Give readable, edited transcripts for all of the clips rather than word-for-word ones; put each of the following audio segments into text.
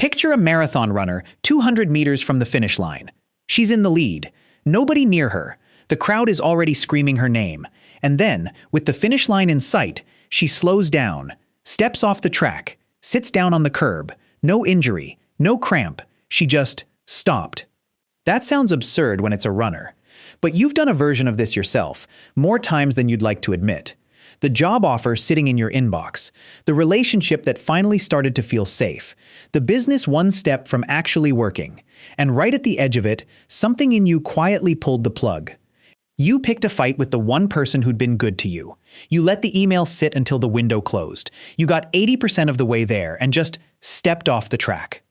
Picture a marathon runner 200 meters from the finish line. She's in the lead. Nobody near her. The crowd is already screaming her name. And then, with the finish line in sight, she slows down, steps off the track, sits down on the curb. No injury, no cramp. She just stopped. That sounds absurd when it's a runner. But you've done a version of this yourself, more times than you'd like to admit. The job offer sitting in your inbox, the relationship that finally started to feel safe, the business one step from actually working, and right at the edge of it, something in you quietly pulled the plug. You picked a fight with the one person who'd been good to you. You let the email sit until the window closed. You got 80% of the way there and just stepped off the track.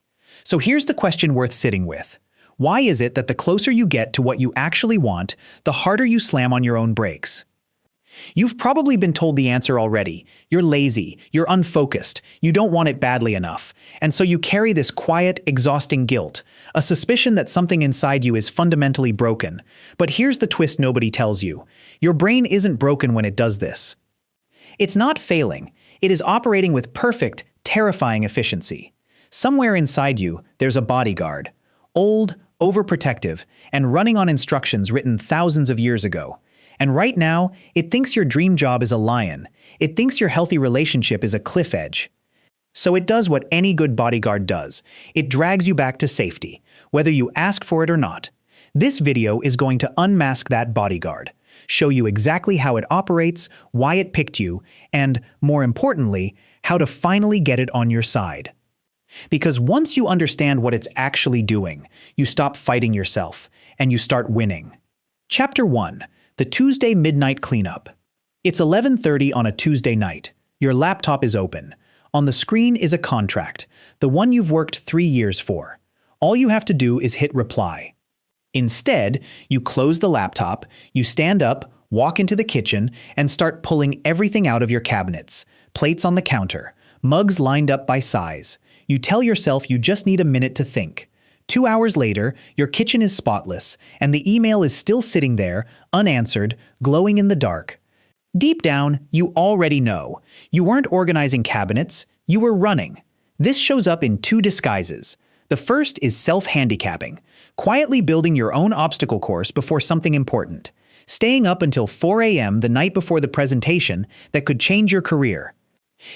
So here's the question worth sitting with. Why is it that the closer you get to what you actually want, the harder you slam on your own brakes? You've probably been told the answer already. You're lazy, you're unfocused, you don't want it badly enough. And so you carry this quiet, exhausting guilt, a suspicion that something inside you is fundamentally broken. But here's the twist nobody tells you. Your brain isn't broken when it does this. It's not failing. It is operating with perfect, terrifying efficiency. Somewhere inside you, there's a bodyguard. Old, overprotective, and running on instructions written thousands of years ago. And right now, it thinks your dream job is a lion. It thinks your healthy relationship is a cliff edge. So it does what any good bodyguard does. It drags you back to safety, whether you ask for it or not. This video is going to unmask that bodyguard, show you exactly how it operates, why it picked you, and, more importantly, how to finally get it on your side. Because once you understand what it's actually doing, you stop fighting yourself, and you start winning. Chapter 1. The Tuesday Midnight Cleanup. It's 11:30 on a Tuesday night. Your laptop is open. On the screen is a contract, the one you've worked 3 years for. All you have to do is hit reply. Instead, you close the laptop, you stand up, walk into the kitchen, and start pulling everything out of your cabinets. Plates on the counter, mugs lined up by size. You tell yourself you just need a minute to think. 2 hours later, your kitchen is spotless, and the email is still sitting there, unanswered, glowing in the dark. Deep down, you already know. You weren't organizing cabinets, you were running. This shows up in 2 disguises. The first is self-handicapping, quietly building your own obstacle course before something important. Staying up until 4 a.m. the night before the presentation that could change your career.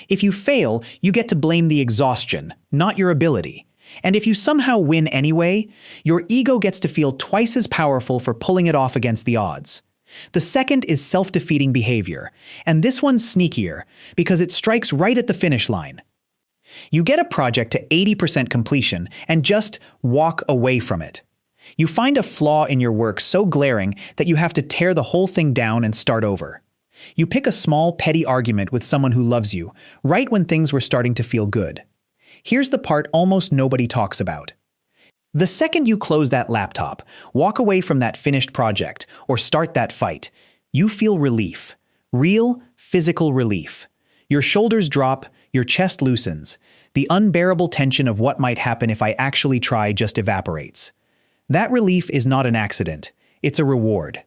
If you fail, you get to blame the exhaustion, not your ability. And if you somehow win anyway, your ego gets to feel twice as powerful for pulling it off against the odds. The second is self-defeating behavior, and this one's sneakier because it strikes right at the finish line. You get a project to 80% completion and just walk away from it. You find a flaw in your work so glaring that you have to tear the whole thing down and start over. You pick a small, petty argument with someone who loves you, right when things were starting to feel good. Here's the part almost nobody talks about. The second you close that laptop, walk away from that finished project, or start that fight, you feel relief. Real, physical relief. Your shoulders drop, your chest loosens. The unbearable tension of what might happen if I actually try just evaporates. That relief is not an accident. It's a reward.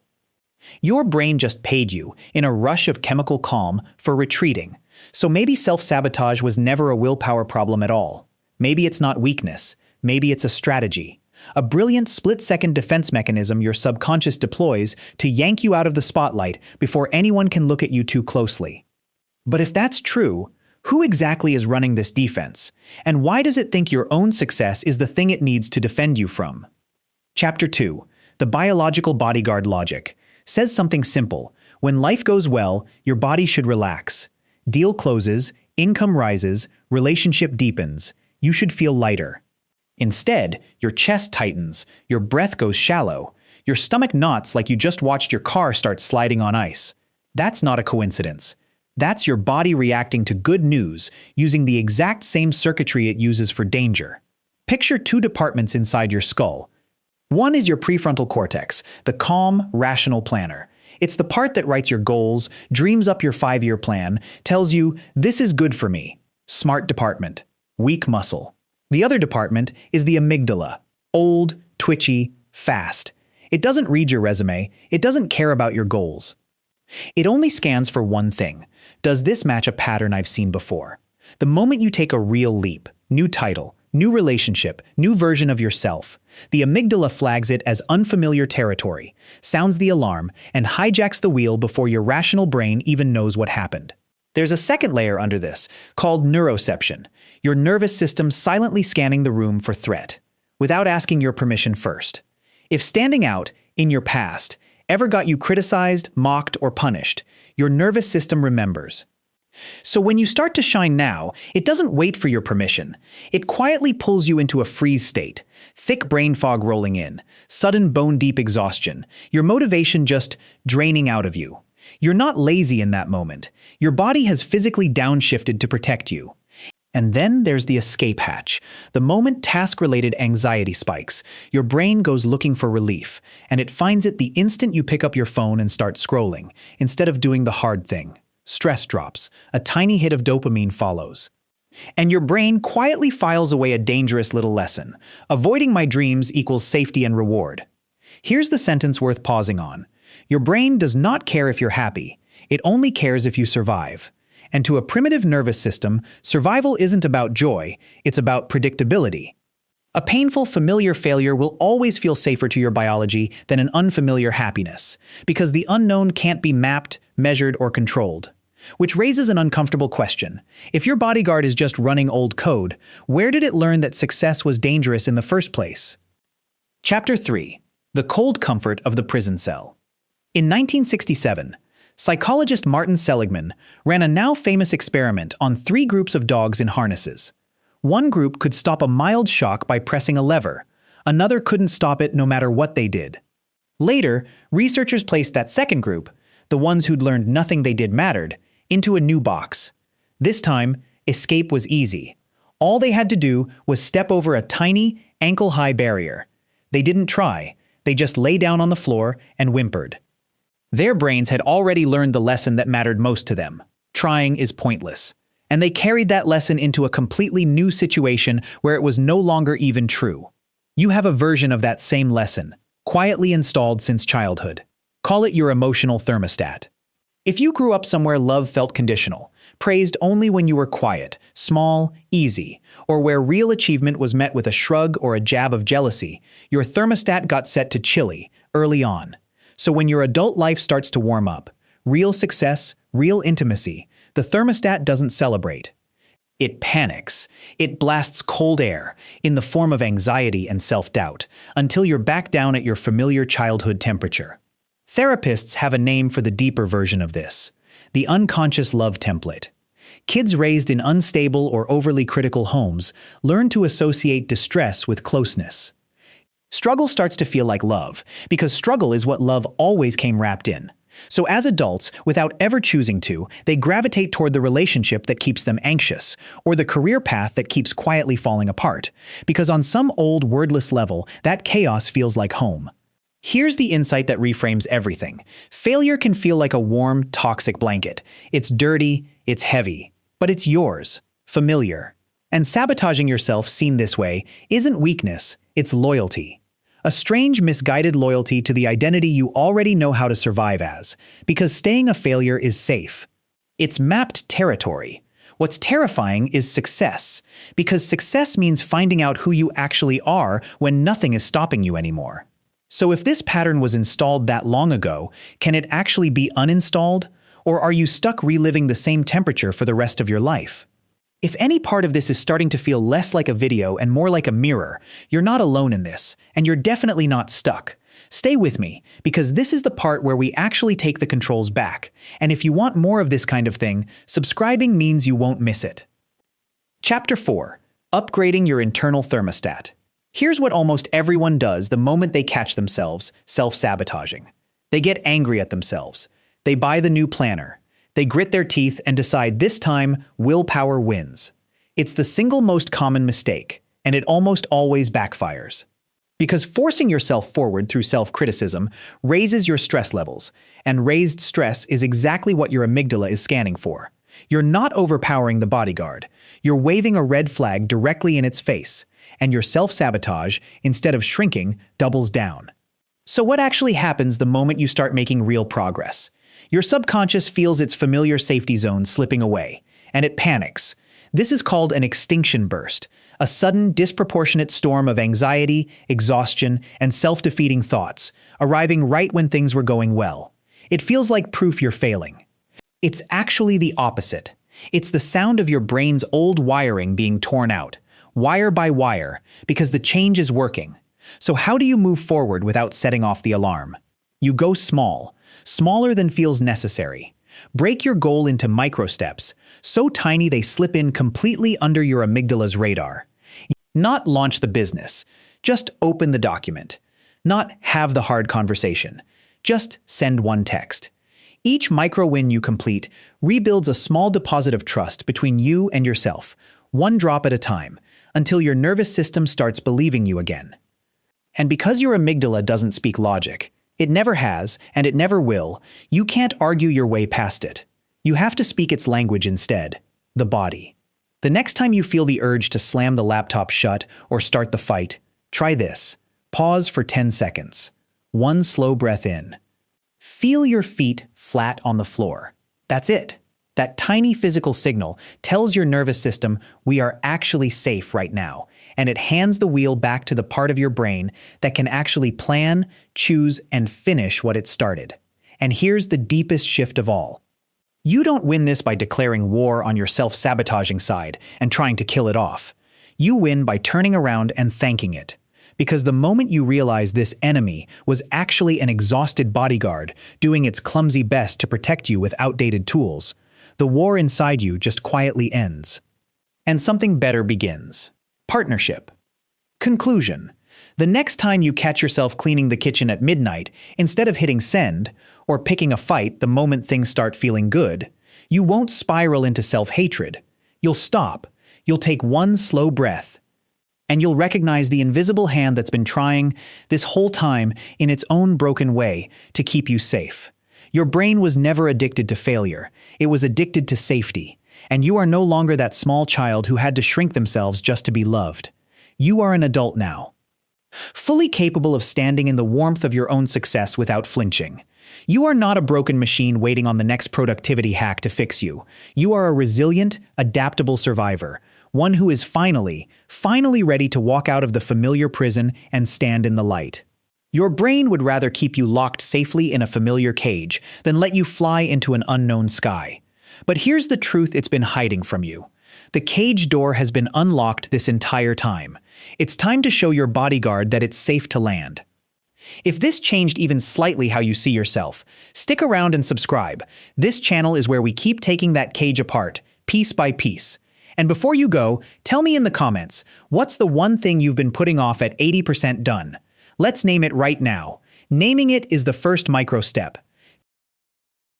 Your brain just paid you, in a rush of chemical calm, for retreating. So maybe self-sabotage was never a willpower problem at all. Maybe it's not weakness. Maybe it's a strategy. A brilliant split-second defense mechanism your subconscious deploys to yank you out of the spotlight before anyone can look at you too closely. But if that's true, who exactly is running this defense? And why does it think your own success is the thing it needs to defend you from? Chapter 2. The Biological Bodyguard Logic says something simple. When life goes well, your body should relax. Deal closes, income rises, relationship deepens. You should feel lighter. Instead, your chest tightens, your breath goes shallow, your stomach knots like you just watched your car start sliding on ice. That's not a coincidence. That's your body reacting to good news using the exact same circuitry it uses for danger. Picture 2 departments inside your skull. One is your prefrontal cortex, the calm, rational planner. It's the part that writes your goals, dreams up your 5-year plan, tells you, this is good for me. Smart department. Weak muscle. The other department is the amygdala. Old, twitchy, fast. It doesn't read your resume. It doesn't care about your goals. It only scans for one thing. Does this match a pattern I've seen before? The moment you take a real leap, new title, new relationship, new version of yourself. The amygdala flags it as unfamiliar territory, sounds the alarm, and hijacks the wheel before your rational brain even knows what happened. There's a second layer under this, called neuroception, your nervous system silently scanning the room for threat, without asking your permission first. If standing out, in your past, ever got you criticized, mocked, or punished, your nervous system remembers. So when you start to shine now, it doesn't wait for your permission. It quietly pulls you into a freeze state, thick brain fog rolling in, sudden bone-deep exhaustion, your motivation just draining out of you. You're not lazy in that moment. Your body has physically downshifted to protect you. And then there's the escape hatch. The moment task-related anxiety spikes, your brain goes looking for relief, and it finds it the instant you pick up your phone and start scrolling, instead of doing the hard thing. Stress drops. A tiny hit of dopamine follows. And your brain quietly files away a dangerous little lesson. Avoiding my dreams equals safety and reward. Here's the sentence worth pausing on. Your brain does not care if you're happy. It only cares if you survive. And to a primitive nervous system, survival isn't about joy, it's about predictability. A painful, familiar failure will always feel safer to your biology than an unfamiliar happiness, because the unknown can't be mapped, measured, or controlled. Which raises an uncomfortable question. If your bodyguard is just running old code, where did it learn that success was dangerous in the first place? Chapter 3. The Cold Comfort of the Prison Cell. In 1967, psychologist Martin Seligman ran a now famous experiment on 3 groups of dogs in harnesses. One group could stop a mild shock by pressing a lever. Another couldn't stop it no matter what they did. Later, researchers placed that second group, the ones who'd learned nothing they did mattered, into a new box. This time, escape was easy. All they had to do was step over a tiny, ankle-high barrier. They didn't try. They just lay down on the floor and whimpered. Their brains had already learned the lesson that mattered most to them. Trying is pointless. And they carried that lesson into a completely new situation where it was no longer even true. You have a version of that same lesson, quietly installed since childhood. Call it your emotional thermostat. If you grew up somewhere love felt conditional, praised only when you were quiet, small, easy, or where real achievement was met with a shrug or a jab of jealousy, your thermostat got set to chilly early on. So when your adult life starts to warm up, real success, real intimacy, the thermostat doesn't celebrate. It panics. It blasts cold air in the form of anxiety and self-doubt until you're back down at your familiar childhood temperature. Therapists have a name for the deeper version of this, the unconscious love template. Kids raised in unstable or overly critical homes learn to associate distress with closeness. Struggle starts to feel like love, because struggle is what love always came wrapped in. So as adults, without ever choosing to, they gravitate toward the relationship that keeps them anxious, or the career path that keeps quietly falling apart, because on some old wordless level, that chaos feels like home. Here's the insight that reframes everything. Failure can feel like a warm, toxic blanket. It's dirty, it's heavy, but it's yours, familiar. And sabotaging yourself seen this way isn't weakness, it's loyalty. A strange, misguided loyalty to the identity you already know how to survive as, because staying a failure is safe. It's mapped territory. What's terrifying is success, because success means finding out who you actually are when nothing is stopping you anymore. So if this pattern was installed that long ago, can it actually be uninstalled? Or are you stuck reliving the same temperature for the rest of your life? If any part of this is starting to feel less like a video and more like a mirror, you're not alone in this, and you're definitely not stuck. Stay with me, because this is the part where we actually take the controls back, and if you want more of this kind of thing, subscribing means you won't miss it. Chapter 4. Upgrading your internal thermostat. Here's what almost everyone does the moment they catch themselves self-sabotaging. They get angry at themselves. They buy the new planner. They grit their teeth and decide this time willpower wins. It's the single most common mistake, and it almost always backfires. Because forcing yourself forward through self-criticism raises your stress levels, and raised stress is exactly what your amygdala is scanning for. You're not overpowering the bodyguard. You're waving a red flag directly in its face, and your self-sabotage, instead of shrinking, doubles down. So what actually happens the moment you start making real progress? Your subconscious feels its familiar safety zone slipping away, and it panics. This is called an extinction burst, a sudden, disproportionate storm of anxiety, exhaustion, and self-defeating thoughts, arriving right when things were going well. It feels like proof you're failing. It's actually the opposite. It's the sound of your brain's old wiring being torn out, wire by wire, because the change is working. So how do you move forward without setting off the alarm? You go small, smaller than feels necessary. Break your goal into micro steps, so tiny they slip in completely under your amygdala's radar. Not launch the business, just open the document. Not have the hard conversation, just send one text. Each micro win you complete rebuilds a small deposit of trust between you and yourself, one drop at a time, until your nervous system starts believing you again. And because your amygdala doesn't speak logic, it never has, and it never will, you can't argue your way past it. You have to speak its language instead, the body. The next time you feel the urge to slam the laptop shut or start the fight, try this. Pause for 10 seconds. One slow breath in. Feel your feet flat on the floor. That's it. That tiny physical signal tells your nervous system we are actually safe right now, and it hands the wheel back to the part of your brain that can actually plan, choose, and finish what it started. And here's the deepest shift of all. You don't win this by declaring war on your self-sabotaging side and trying to kill it off. You win by turning around and thanking it. Because the moment you realize this enemy was actually an exhausted bodyguard doing its clumsy best to protect you with outdated tools, the war inside you just quietly ends. And something better begins. Partnership. Conclusion. The next time you catch yourself cleaning the kitchen at midnight, instead of hitting send, or picking a fight the moment things start feeling good, you won't spiral into self-hatred. You'll stop. You'll take one slow breath. And you'll recognize the invisible hand that's been trying this whole time in its own broken way to keep you safe. Your brain was never addicted to failure. It was addicted to safety. And you are no longer that small child who had to shrink themselves just to be loved. You are an adult now, fully capable of standing in the warmth of your own success without flinching. You are not a broken machine waiting on the next productivity hack to fix you. You are a resilient, adaptable survivor, one who is finally ready to walk out of the familiar prison and stand in the light. Your brain would rather keep you locked safely in a familiar cage than let you fly into an unknown sky. But here's the truth it's been hiding from you. The cage door has been unlocked this entire time. It's time to show your bodyguard that it's safe to land. If this changed even slightly how you see yourself, stick around and subscribe. This channel is where we keep taking that cage apart, piece by piece. And before you go, tell me in the comments, what's the one thing you've been putting off at 80% done? Let's name it right now. Naming it is the first micro step.